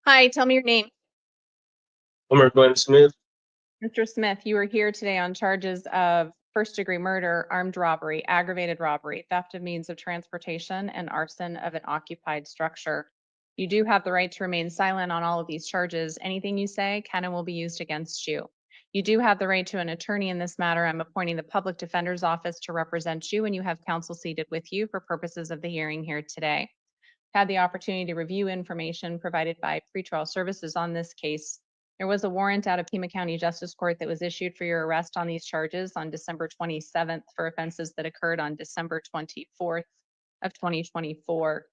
Hi, tell me your name. Elmer Smith. Mr. Smith, you are here today on charges of first-degree murder, armed robbery, aggravated robbery, theft of means of transportation, and arson of an occupied structure. You do have the right to remain silent on all of these charges. Anything you say can and will be used against you. You do have the right to an attorney in this matter. I'm appointing the Public Defender's Office to represent you, and you have counsel seated with you for purposes of the hearing here today. Had the opportunity to review information provided by pretrial services on this case. There was a warrant out of Pima County Justice Court that was issued for your arrest on these charges on December 27th for offenses that occurred on December 24th of 2024.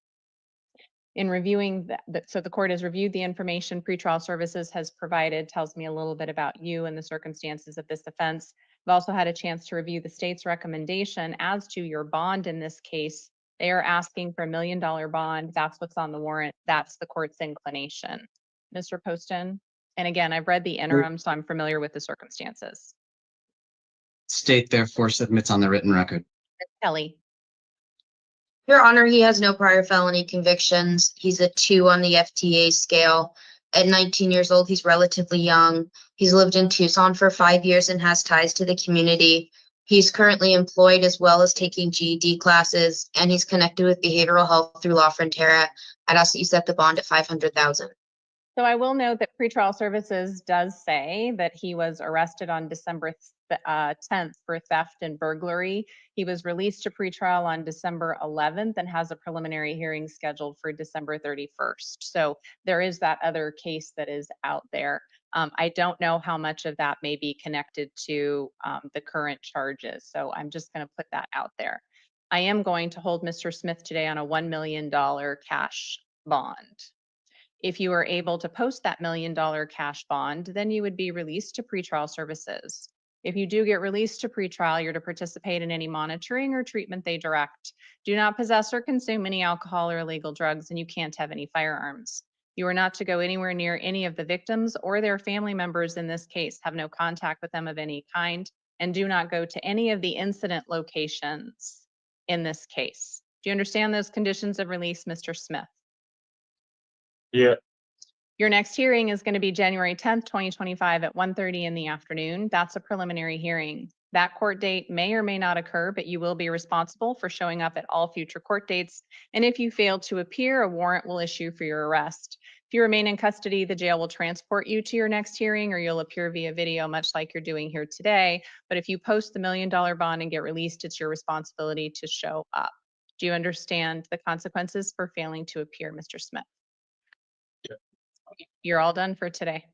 In reviewing that, so the court has reviewed the information pretrial services has provided, tells me a little bit about you and the circumstances of this offense. I've also had a chance to review the state's recommendation as to your bond in this case. They are asking for $1 million bond. That's what's on the warrant. That's the court's inclination. Mr. Poston, and again, I've read the interim, so I'm familiar with the circumstances. State therefore submits on the written record. Kelly. Your Honor, he has no prior felony convictions. He's a 2 on the FTA scale. At 19 years old, he's relatively young. He's lived in Tucson for 5 years and has ties to the community. He's currently employed as well as taking GED classes, and he's connected with behavioral health through La Frontera. I'd ask that you set the bond at $500,000. So I will note that pretrial services does say that he was arrested on December 10th for theft and burglary. He was released to pretrial on December 11th and has a preliminary hearing scheduled for December 31st. So there is that other case that is out there. I don't know how much of that may be connected to the current charges. So I'm just going to put that out there. I am going to hold Mr. Smith today on a $1 million cash bond. If you are able to post that $1 million cash bond, then you would be released to pretrial services. If you do get released to pretrial, you're to participate in any monitoring or treatment they direct. Do not possess or consume any alcohol or illegal drugs, and you can't have any firearms. You are not to go anywhere near any of the victims or their family members in this case. Have no contact with them of any kind, and do not go to any of the incident locations in this case. Do you understand those conditions of release, Mr. Smith? Yeah. Your next hearing is going to be January 10th, 2025 at 1:30 in the afternoon. That's a preliminary hearing. That court date may or may not occur, but you will be responsible for showing up at all future court dates. And if you fail to appear, a warrant will issue for your arrest. If you remain in custody, the jail will transport you to your next hearing, or you'll appear via video, much like you're doing here today. But if you post the $1 million bond and get released, it's your responsibility to show up. Do you understand the consequences for failing to appear, Mr. Smith? You're all done for today.